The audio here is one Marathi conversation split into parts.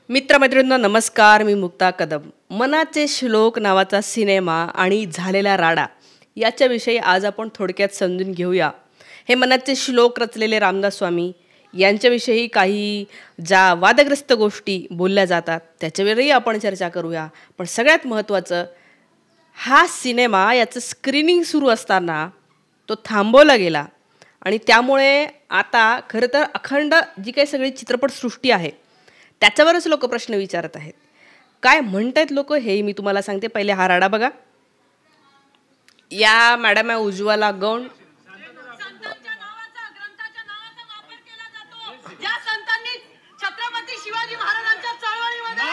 मित्रमैत्रिणींनो नमस्कार. मी मुक्ता कदम. मनाचे श्लोक नावाचा सिनेमा आणि झालेला राडा याच्याविषयी आज आपण थोडक्यात समजून घेऊया. हे मनाचे श्लोक रचलेले रामदास स्वामी यांच्याविषयी काही ज्या वादग्रस्त गोष्टी बोलल्या जातात त्याच्यावरही आपण चर्चा करूया. पण सगळ्यात महत्त्वाचं, हा सिनेमा याचं स्क्रीनिंग सुरू असताना तो थांबवला गेला आणि त्यामुळे आता खरं तर अखंड जी काही सगळी चित्रपटसृष्टी आहे त्याच्यावरच लोक प्रश्न विचारत आहेत. काय म्हणतायत लोक हेही मी तुम्हाला सांगते. पहिले हा राडा बघा. या मॅडम आहे उज्ज्वला गौंड. छत्रपती शिवाजी महाराजांच्या चळवळीमध्ये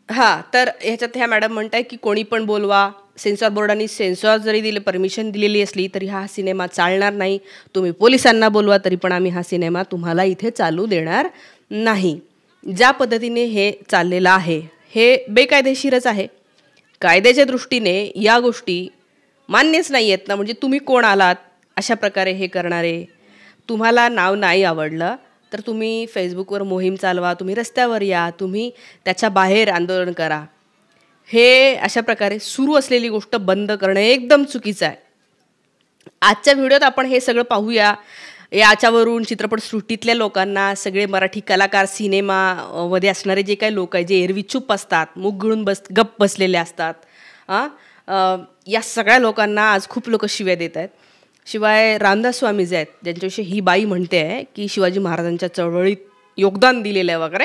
हां, तर ह्याच्यात ह्या मॅडम म्हणताय की कोणी पण बोलवा. सेन्सॉर बोर्डाने सेन्सॉर जरी परमिशन दिलेली असली तरी हा सिनेमा चालणार नाही. तुम्ही पोलिसांना बोलवा तरी पण आम्ही हा सिनेमा तुम्हाला इथे चालू देणार नाही. ज्या पद्धतीने हे चाललेलं आहे हे बेकायदेशीरच आहे. कायद्याच्या दृष्टीने या गोष्टी मान्यच नाही आहेत ना. म्हणजे तुम्ही कोण आलात अशा प्रकारे हे करणारे? तुम्हाला नाव नाही आवडलं तर तुम्ही फेसबुकवर मोहीम चालवा, तुम्ही रस्त्यावर या, तुम्ही त्याच्या बाहेर आंदोलन करा. हे अशा प्रकारे सुरू असलेली गोष्ट बंद करणं एकदम चुकीचं आहे. आजच्या व्हिडिओत आपण हे सगळं पाहूया. याच्यावरून चित्रपटसृष्टीतल्या लोकांना, सगळे मराठी कलाकार, सिनेमामध्ये असणारे जे काही लोक आहेत जे एरवी चूप असतात, मुख गिळून गप्प बसलेले असतात, या सगळ्या लोकांना आज खूप लोक शिव्या देत आहेत. शिवाय रामदास स्वामी जे आहेत ज्यांच्याविषयी ही बाई म्हणते आहे की शिवाजी महाराजांच्या चळवळीत योगदान दिलेलं आहे वगैरे,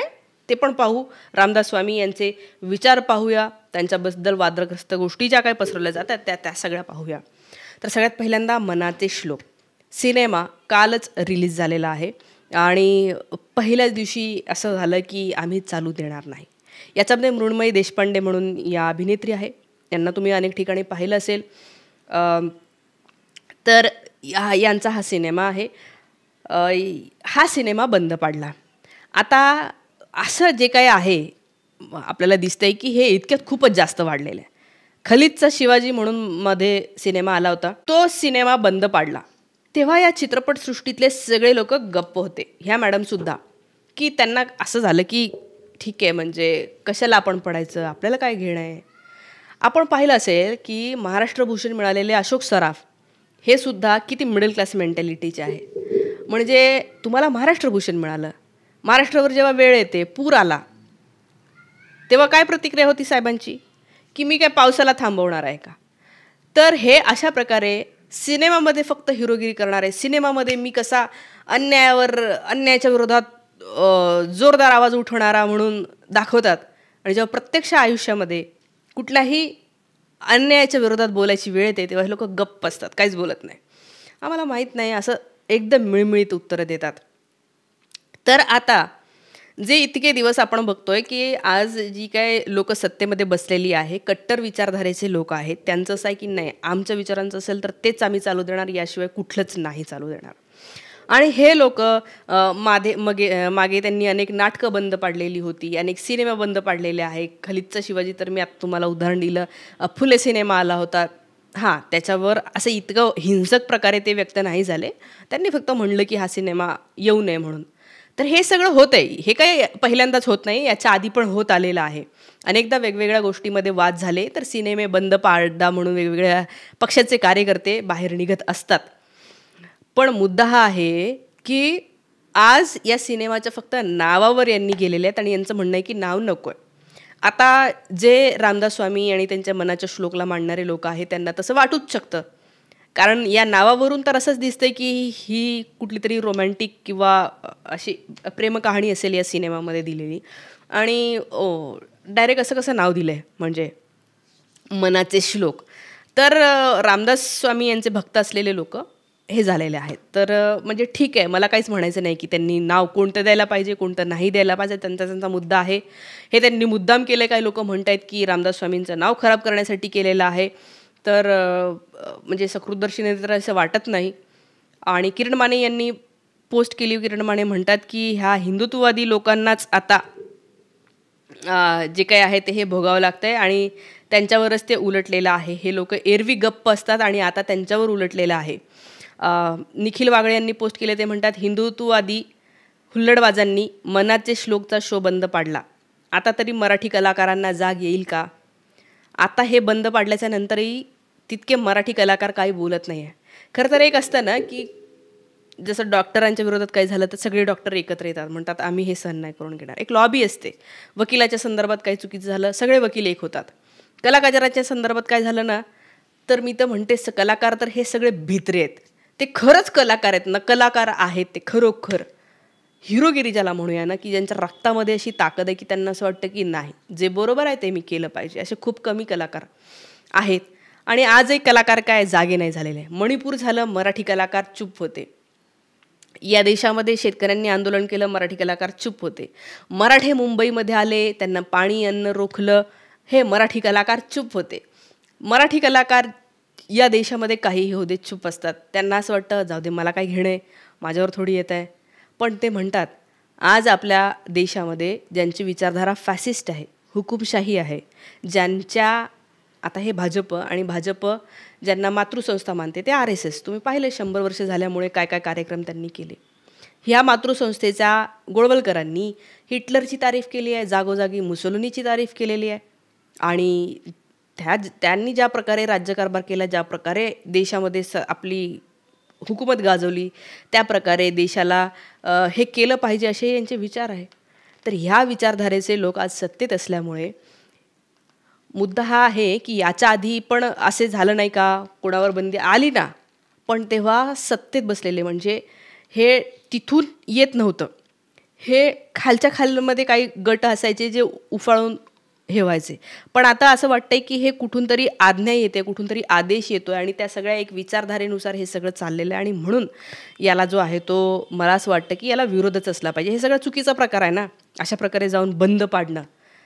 ते पण पाहू. रामदास स्वामी यांचे विचार पाहूया, त्यांच्याबद्दल वादग्रस्त गोष्टी ज्या काही पसरवल्या जातात त्या सगळ्या पाहूया. तर सगळ्यात पहिल्यांदा मनाचे श्लोक सिनेमा कालच रिलीज झालेला आहे आणि पहिल्याच दिवशी असं झालं की आम्ही चालू देणार नाही. याच्यामध्ये मृण्मयी देशपांडे म्हणून या अभिनेत्री आहे. त्यांना तुम्ही अनेक ठिकाणी पाहिलं असेल. तर यांचा हा सिनेमा आहे. हा सिनेमा बंद पाडला. आता असं जे काही आहे आपल्याला दिसतंय की हे इतक्यात खूपच जास्त वाढलेलं आहे. खलितचा शिवाजी म्हणून मध्ये सिनेमा आला होता, तो सिनेमा बंद पाडला. तेव्हा या चित्रपटसृष्टीतले सगळे लोक गप्प होते, ह्या मॅडमसुद्धा, की त्यांना असं झालं की ठीक आहे, म्हणजे कशाला आपण पडायचं, आपल्याला काय घेणं आहे. आपण पाहिलं असेल की महाराष्ट्र भूषण मिळालेले अशोक सराफ हे सुद्धा किती मिडल क्लास मेंटॅलिटीचे आहे. म्हणजे तुम्हाला महाराष्ट्र भूषण मिळालं, महाराष्ट्रावर जेव्हा वेळ येते, पूर आला, तेव्हा काय प्रतिक्रिया होती साहेबांची की मी काय पावसाला थांबवणार आहे का. तर हे अशा प्रकारे सिनेमामध्ये फक्त हिरोगिरी करणारे, सिनेमामध्ये मी कसा अन्यायाच्या विरोधात जोरदार आवाज उठवणारा म्हणून दाखवतात आणि जेव्हा प्रत्यक्ष आयुष्यामध्ये कुठल्याही अन्यायाच्या विरोधात बोलायची वेळ येते तेव्हा हे लोक गप्प असतात, काहीच बोलत नाही. आम्हाला माहीत नाही असं एकदम मिळमिळीत उत्तरं देतात. तर आता जे इतके दिवस आपण बघतोय की आज जी काय लोक सत्तेमध्ये बसलेली आहे, कट्टर विचारधारेचे लोक आहेत, त्यांचं असं आहे की नाही, आमच्या विचारांचं असेल तर तेच आम्ही चालू देणार, याशिवाय कुठलंच नाही चालू देणार. आणि हे लोक मागे त्यांनी अनेक नाटकं बंद पाडलेली होती, अनेक सिनेमा बंद पाडलेले आहे. खलितचा शिवाजी तर मी आता तुम्हाला उदाहरण दिलं. फुले सिनेमा आला होता, हां, त्याच्यावर असं इतकं हिंसक प्रकारे ते व्यक्त नाही झाले. त्यांनी फक्त म्हणलं की हा सिनेमा येऊ नये म्हणून. तर हे सगळं होतं आहे. हे काही पहिल्यांदाच होत नाही, याच्या आधी पण होत आलेलं आहे. अनेकदा वेगवेगळ्या गोष्टीमध्ये वाद झाले तर सिनेमे बंद पाडा म्हणून वेगवेगळ्या पक्षाचे कार्यकर्ते बाहेर निघत असतात. पण मुद्दा हा आहे की आज या सिनेमाच्या फक्त नावावर यांनी गेलेले आहेत आणि यांचं म्हणणं आहे की नाव नको आहे. आता जे रामदास स्वामी आणि त्यांच्या मनाच्या श्लोकला मांडणारे लोक आहेत त्यांना तसं वाटूच शकतं, कारण या नावावरून तर असंच दिसतंय की ही कुठली तरी रोमॅन्टिक किंवा अशी प्रेमकहाणी असेल या सिनेमामध्ये दिलेली. आणि डायरेक्ट असं कसं नाव दिलं आहे म्हणजे मनाचे श्लोक. तर रामदास स्वामी यांचे भक्त असलेले लोक हे झालेले आहेत. तर म्हणजे ठीक आहे, मला काहीच म्हणायचं नाही की त्यांनी नाव कोणतं द्यायला पाहिजे, कोणतं नाही द्यायला पाहिजे, त्यांचा मुद्दा आहे. हे त्यांनी मुद्दाम केलं. काही लोक म्हणत आहेत की रामदास स्वामींचं नाव खराब करण्यासाठी केलेलं आहे. तर म्हणजे सकृतदर्शनी तर असं वाटत नाही. आणि किरण माने यांनी पोस्ट केली. किरण माने म्हणतात की ह्या हिंदुत्ववादी लोकांनाच आता जे काही आहे ते हे भोगावं लागतं आहे आणि त्यांच्यावरच ते उलटलेलं आहे. हे लोक एरवी गप्प असतात आणि आता त्यांच्यावर उलटलेलं आहे. निखिल वागळे यांनी पोस्ट केले, ते म्हणतात, हिंदुत्ववादी हुल्लडबाजांनी मनाचे श्लोकचा शो बंद पाडला. आता तरी मराठी कलाकारांना जाग येईल का? आता हे बंद पाडल्याच्या नंतरही तितके मराठी कलाकार काही बोलत नाही आहे. खरं तर एक असतं ना की जसं डॉक्टरांच्या विरोधात काही झालं तर सगळे डॉक्टर एकत्र येतात, म्हणतात आम्ही हे सहन नाही करून घेणार. एक लॉबी असते. वकिलाच्या संदर्भात काही चुकीचं झालं सगळे वकील एक होतात. कलाकाराच्या संदर्भात काय झालं ना तर मी तर म्हणते कलाकार तर हे सगळे भित्रे आहेत. ते खरंच कलाकार आहेत ना, कलाकार आहेत ते खरोखर. हिरोगिरी ज्याला म्हणूया ना, की ज्यांच्या रक्तामध्ये अशी ताकद आहे की त्यांना असं वाटतं की नाही, जे बरोबर आहे ते मी केलं पाहिजे. असे खूप कमी कलाकार आहेत आणि आजही कलाकार काय जागे नाही झालेले. मणिपूर झालं, मराठी कलाकार चूप होते. या देशामध्ये शेतकऱ्यांनी आंदोलन केलं, मराठी कलाकार चूप होते. मराठे मुंबईमध्ये आले, त्यांना पाणी अन्न रोखलं, हे मराठी कलाकार चूप होते. मराठी कलाकार या देशामध्ये काहीही होऊ दे चूप असतात. त्यांना असं वाटतं जाऊ दे, मला काय घेणं आहे, माझ्यावर थोडी येत आहे. पण ते म्हणतात आज आपल्या देशामध्ये ज्यांची विचारधारा फॅसिस्ट आहे, हुकुमशाही आहे, ज्यांच्या आता हे भाजप आणि भाजप ज्यांना मातृसंस्था मानते ते RSS. तुम्ही पाहिले 100 वर्ष झाल्यामुळे काय काय कार्यक्रम त्यांनी केले. ह्या मातृसंस्थेच्या गोळवलकरांनी हिटलरची तारीफ केली आहे, जागोजागी मुसोलिनीची तारीफ केलेली आहे आणि त्यांनी ज्या प्रकारे राज्यकारभार केला, ज्या प्रकारे देशामध्ये आपली हुकूमत गाजवली, त्या प्रकारे देशाला हे केलं पाहिजे असे यांचे विचार आहे. तर ह्या विचारधारेचे लोक आज सत्तेत असल्यामुळे मुद्दा हा आहे की याच्या आधी पण असे झालं नाही का, कोणावर बंदी आली ना, पण तेव्हा सत्तेत बसलेले म्हणजे हे तिथून येत नव्हतं. हे खालच्या खालमध्ये काही गट असायचे जे उफाळून हे व्हायचे. पण आता असं वाटतंय की हे कुठून तरी आज्ञा येते, कुठून तरी आदेश येतोय आणि त्या सगळ्या एक विचारधारेनुसार हे सगळं चाललेलं आहे आणि म्हणून याला जो आहे तो मला असं वाटतं की याला विरोधच असला पाहिजे. हे सगळं चुकीचा प्रकार आहे ना, अशा प्रकारे जाऊन बंद पाडणं.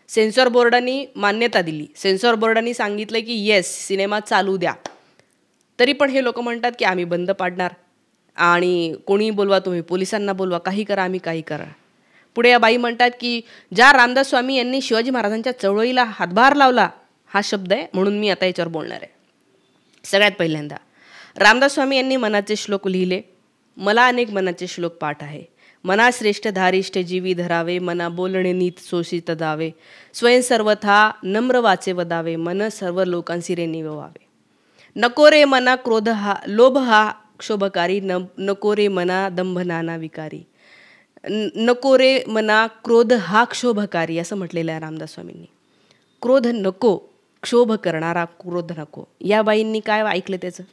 सेन्सॉर बोर्डाने मान्यता दिली, सेन्सॉर बोर्डाने सांगितलं की येस सिनेमा चालू द्या, तरी पण हे लोक म्हणतात की आम्ही बंद पाडणार आणि कोणीही बोलवा, तुम्ही पोलिसांना बोलवा, काही करा, आम्ही काही करा. पुढे या बाई म्हणतात की ज्या रामदास स्वामी यांनी शिवाजी महाराजांच्या चळवळीला हातभार लावला, हा शब्द आहे म्हणून मी आता याच्यावर बोलणार आहे. सगळ्यात पहिल्यांदा रामदास स्वामी यांनी मनाचे श्लोक लिहिले. मला अनेक मनाचे श्लोक पाठ आहे. मना श्रेष्ठ धारिष्ठ जीवी धरावे, मना बोलणे नीत शोषित दावे, स्वयं सर्वथा नम्र वाचे वदावे, मन सर्व लोकांसी रे निववावे. नको रे मना क्रोध हा लोभ हा क्षोभकारी, नको रे मना दंभ नाना विकारी, नको रे मना क्रोध हा क्षोभकारी, असं म्हटलेलं आहे रामदास स्वामींनी. क्रोध नको, क्षोभ करणारा क्रोध नको. या बाईंनी काय ऐकलं त्याचं?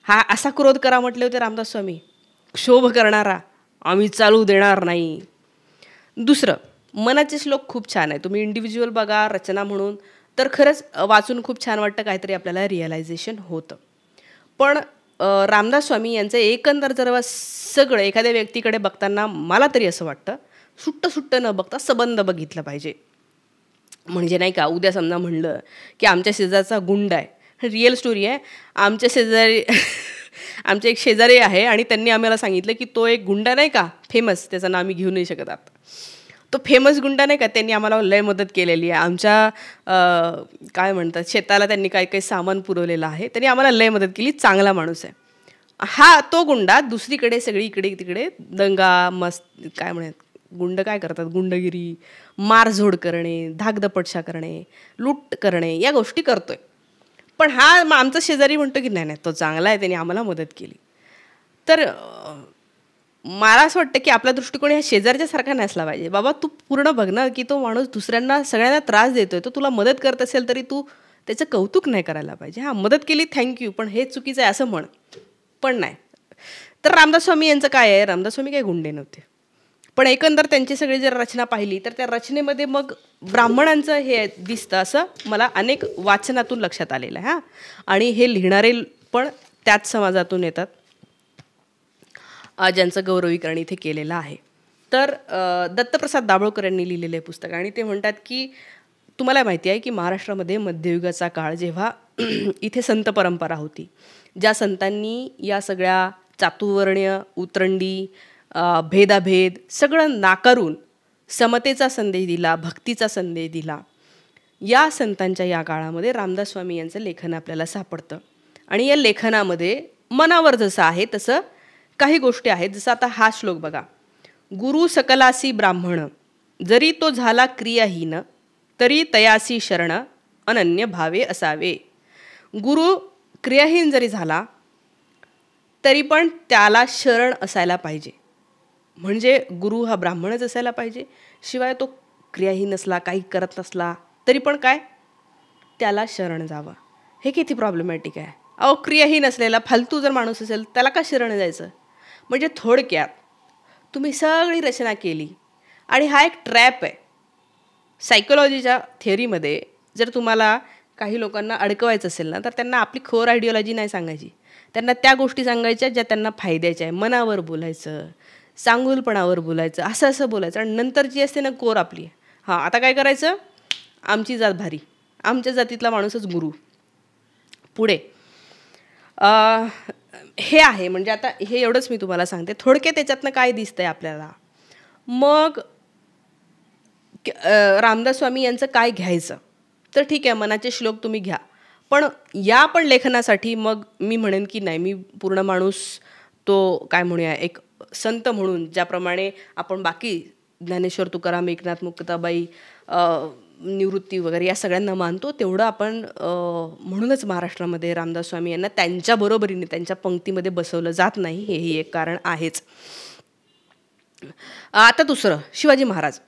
हा असा क्रोध करा म्हटले होते रामदास स्वामी, क्षोभ करणारा आम्ही चालू देणार नाही. दुसरं, मनाचे श्लोक खूप छान आहे. तुम्ही इंडिव्हिज्युअल बघा रचना म्हणून तर खरंच वाचून खूप छान वाटतं, काहीतरी आपल्याला रिअलायझेशन होतं. पण रामदास स्वामी यांचं एकंदर जर सगळं एखाद्या व्यक्तीकडे बघताना मला तरी असं वाटतं सुट्ट न बघता सबंध बघितलं पाहिजे. म्हणजे नाही का, उद्या समजा म्हणलं की आमच्या शेजारचा गुंड आहे, रिअल स्टोरी आहे, आमच्या शेजारी आमचे एक शेजारी आहे आणि त्यांनी आम्हाला सांगितलं की तो एक गुंडा नाही का फेमस, त्याचं नाव आम्ही घेऊ नाही शकत आता, तो फेमस गुंडा नाही का, त्यांनी आम्हाला लय मदत केलेली आहे. आमच्या काय म्हणतात शेताला त्यांनी काही काही सामान पुरवलेलं आहे, त्यांनी आम्हाला लय मदत केली, चांगला माणूस आहे. हा तो गुंडा दुसरीकडे सगळी इकडे तिकडे दंगा मस्त काय म्हणतात, गुंड काय करतात, गुंडगिरी, मारझोड करणे, धाकदपटशा करणे, लूट करणे, या गोष्टी करतोय. पण हा आमचा शेजारी म्हणतो की नाही नाही तो चांगला आहे, त्यांनी आम्हाला मदत केली. तर मला असं वाटतं की आपला दृष्टिकोन ह्या शेजारच्या सारखा नसला पाहिजे. बाबा तू पूर्ण बघ ना की तो माणूस दुसऱ्यांना सगळ्यांना त्रास देतोय, तो तुला मदत करत असेल तरी तू त्याचं कौतुक नाही करायला पाहिजे. हां मदत केली थँक्यू, पण हे चुकीचं आहे असं म्हण, पण नाही. तर रामदास स्वामी यांचं काय आहे, रामदास स्वामी काही गुंडे नव्हते, पण एकंदर त्यांची सगळी जर रचना पाहिली तर त्या रचनेमध्ये मग ब्राह्मणांचं हे दिसतं असं मला अनेक वाचनातून लक्षात आलेलं आहे. हां, आणि हे लिहिणारे पण त्याच समाजातून येतात ज्यांचं गौरवीकरण इथे केलेलं आहे. तर दत्तप्रसाद दाभोळकर यांनी लिहिलेलं आहे पुस्तक आणि ते म्हणतात की तुम्हाला माहिती आहे की महाराष्ट्रामध्ये मध्ययुगाचा काळ जेव्हा इथे संत परंपरा होती, ज्या संतांनी या सगळ्या चातुर्वर्ण्य उतरंडी भेदाभेद सगळं नाकारून समतेचा संदेश दिला, भक्तीचा संदेश दिला. या संतांच्या या काळामध्ये रामदास स्वामी यांचं लेखन आपल्याला सापडतं. आणि या लेखनामध्ये मनावर जसं आहे तसं काही गोष्टी आहेत. जसं आता हा श्लोक बघा, गुरु सकलासी ब्राह्मण जरी तो झाला क्रियाहीन तरी तयासी शरण अनन्य भावे असावे. गुरु क्रियाहीन जरी झाला तरी पण त्याला शरण असायला पाहिजे. म्हणजे गुरु हा ब्राह्मणच असायला पाहिजे. शिवाय तो क्रियाहीन नसला, काही करत नसला तरी पण काय त्याला शरण जावं. हे किती प्रॉब्लेमॅटिक आहे. अहो, क्रियाहीन असलेला फालतू जर माणूस असेल त्याला का शरण जायचं. म्हणजे थोडक्यात तुम्ही सगळी रचना केली आणि हा एक ट्रॅप आहे. सायकोलॉजीच्या थिअरीमध्ये जर तुम्हाला काही लोकांना अडकवायचं असेल ना तर त्यांना आपली खोर आयडिओलॉजी नाही सांगायची. त्यांना त्या गोष्टी सांगायच्या ज्या त्यांना फायद्याच्या आहे. मनावर बोलायचं, चांगुलपणावर बोलायचं, असं असं बोलायचं. आणि नंतर जी असते ना कोर आपली, हां आता काय करायचं, आमची जात भारी, आमच्या जातीतला माणूसच गुरु. पुढे हे आहे. म्हणजे आता हे एवढंच मी तुम्हाला सांगते. थोडक्यात त्याच्यातनं काय दिसतंय आपल्याला. मग रामदास स्वामी यांचं काय घ्यायचं, तर ठीक आहे मनाचे श्लोक तुम्ही घ्या. पण या पण लेखनासाठी मग मी म्हणेन की नाही, मी पूर्ण माणूस तो काय म्हणूया एक संत म्हणून ज्याप्रमाणे आपण बाकी ज्ञानेश्वर, तुकाराम, एकनाथ, मुक्ताबाई, निवृत्ती वगैरे या सगळ्यांना मानतो, तेवढं आपण म्हणूनच महाराष्ट्रामध्ये रामदास स्वामी यांना त्यांच्या बरोबरीने त्यांच्या पंक्तीमध्ये बसवलं जात नाही. हेही एक कारण आहेच. आता दुसरं, शिवाजी महाराज.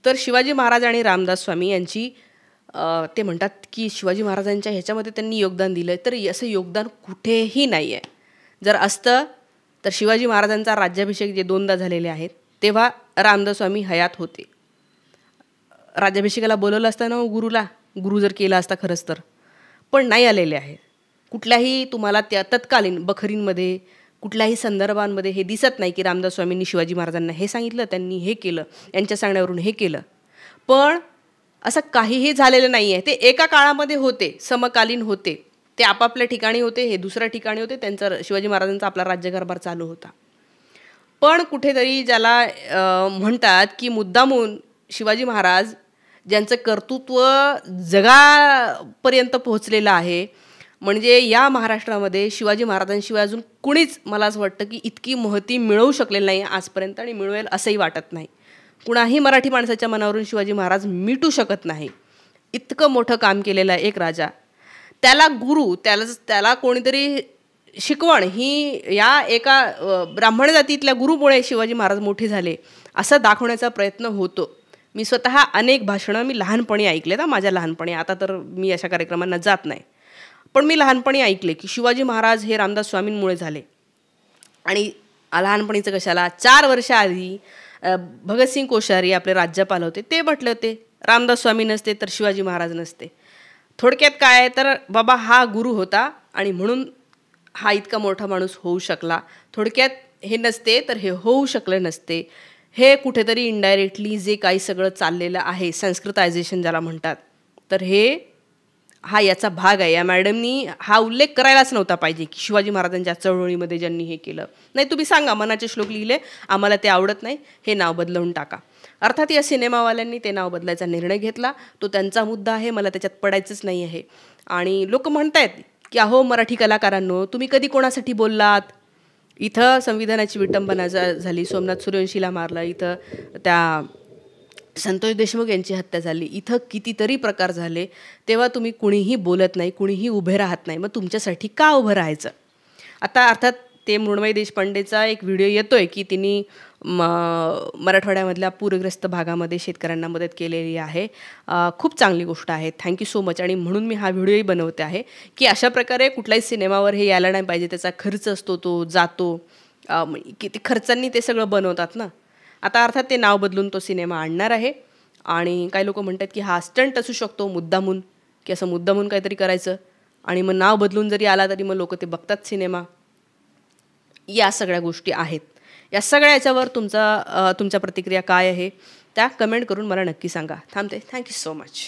तर शिवाजी महाराज आणि रामदास स्वामी यांची ते म्हणतात की शिवाजी महाराजांच्या ह्याच्यामध्ये त्यांनी योगदान दिलं, तर असं योगदान कुठेही नाही आहे. जर असतं तर शिवाजी महाराजांचा राज्याभिषेक जे 2दा झालेले आहेत तेव्हा रामदास स्वामी हयात होते. राज्याभिषेकाला बोलवलं असतं ना गुरुला, गुरु जर केला असता खरंच तर, पण नाही आलेले आहेत. कुठल्याही तुम्हाला त्या तत्कालीन बखरींमध्ये कुठल्याही संदर्भांमध्ये हे दिसत नाही की रामदास स्वामींनी शिवाजी महाराजांना हे सांगितलं, त्यांनी हे केलं, यांच्या सांगण्यावरून हे केलं. पण असं काहीही झालेलं नाही आहे. ते एका काळामध्ये होते, समकालीन होते, ते आपापल्या ठिकाणी होते, हे दुसऱ्या ठिकाणी होते. त्यांचा शिवाजी महाराजांचा आपला राज्यकारभार चालू होता. पण कुठेतरी ज्याला म्हणतात की मुद्दामून शिवाजी महाराज ज्यांचं कर्तृत्व जगापर्यंत पोहोचलेलं आहे, म्हणजे या महाराष्ट्रामध्ये शिवाजी महाराजांशिवाय अजून कुणीच मला असं वाटतं की इतकी महती मिळवू शकलेली नाही आजपर्यंत, आणि मिळवेल असंही वाटत नाही. कुणाही मराठी माणसाच्या मनावरून शिवाजी महाराज मिटू शकत नाही. इतकं मोठं काम केलेलं एक राजा, त्याला गुरु, त्याला कोणीतरी शिकवण ही या एका ब्राह्मण जातीतल्या गुरुमुळे शिवाजी महाराज मोठे झाले असं दाखवण्याचा प्रयत्न होतो. मी स्वतः अनेक भाषणं मी लहानपणी ऐकलेत. माझ्या लहानपणी, आता तर मी अशा कार्यक्रमांना जात नाही, पण मी लहानपणी ऐकले की शिवाजी महाराज हे रामदास स्वामींमुळे झाले. आणि लहानपणीचं कशाला, 4 वर्ष आधी भगतसिंग कोश्यारी आपले राज्यपाल होते, ते म्हटले होते रामदास स्वामी नसते तर शिवाजी महाराज नसते. थोडक्यात काय तर बाबा हा गुरु होता आणि म्हणून हा इतका मोठा माणूस होऊ शकला. थोडक्यात हे नसते तर हे होऊ शकले नसते. हे कुठेतरी इनडायरेक्टली जे काही सगळं चाललेलं आहे, संस्कृतायझेशन ज्याला म्हणतात, तर हा याचा भाग आहे. या मॅडमनी हा उल्लेख करायलाच नव्हता पाहिजे की शिवाजी महाराजांच्या चळवळीमध्ये ज्यांनी हे केलं. नाही, तुम्ही सांगा मनाचे श्लोक लिहिले, आम्हाला ते आवडत नाही, हे नाव बदलवून टाका. अर्थात या सिनेमावाल्यांनी ते नाव बदलायचा निर्णय घेतला, तो त्यांचा मुद्दा आहे, मला त्याच्यात पडायचंच नाही आहे. आणि लोक म्हणतायत की अहो मराठी कलाकारांनो, तुम्ही कधी कोणासाठी बोललात, इथं संविधानाची विटंबना झाली, सोमनाथ सूर्यवंशीला मारलं, इथं त्या संतोष देशमुख यांची हत्या झाली, इथं कितीतरी प्रकार झाले, तेव्हा तुम्ही कुणीही बोलत नाही, कुणीही उभे राहत नाही. मग तुमच्यासाठी का उभं राहायचं. आता अर्थात ते मृण्मयी देशपांडेचा एक व्हिडिओ येतोय की तिने मराठवाड्यामधल्या पूरग्रस्त भागामध्ये शेतकऱ्यांना मदत केलेली आहे. खूप चांगली गोष्ट आहे, थँक्यू सो मच. आणि म्हणून मी हा व्हिडिओही बनवते आहे की अशा प्रकारे कुठल्याही सिनेमावर हे यायला नाही पाहिजे. त्याचा खर्च असतो, तो जातो, किती खर्चांनी ते सगळं बनवतात ना. आता अर्थात ते नाव बदलून तो सिनेमा आणणार आहे. आणि काही लोक म्हणतात की हा स्टंट असू शकतो मुद्दामून, की असं मुद्दामून काहीतरी करायचं आणि मग नाव बदलून जरी आला तरी मग लोक ते बघतात सिनेमा. या सगळ्या गोष्टी आहेत. या सगळ्या याच्यावर तुमच्या प्रतिक्रिया काय आहे त्या कमेंट करून मला नक्की सांगा. थांबते. Thank you so much.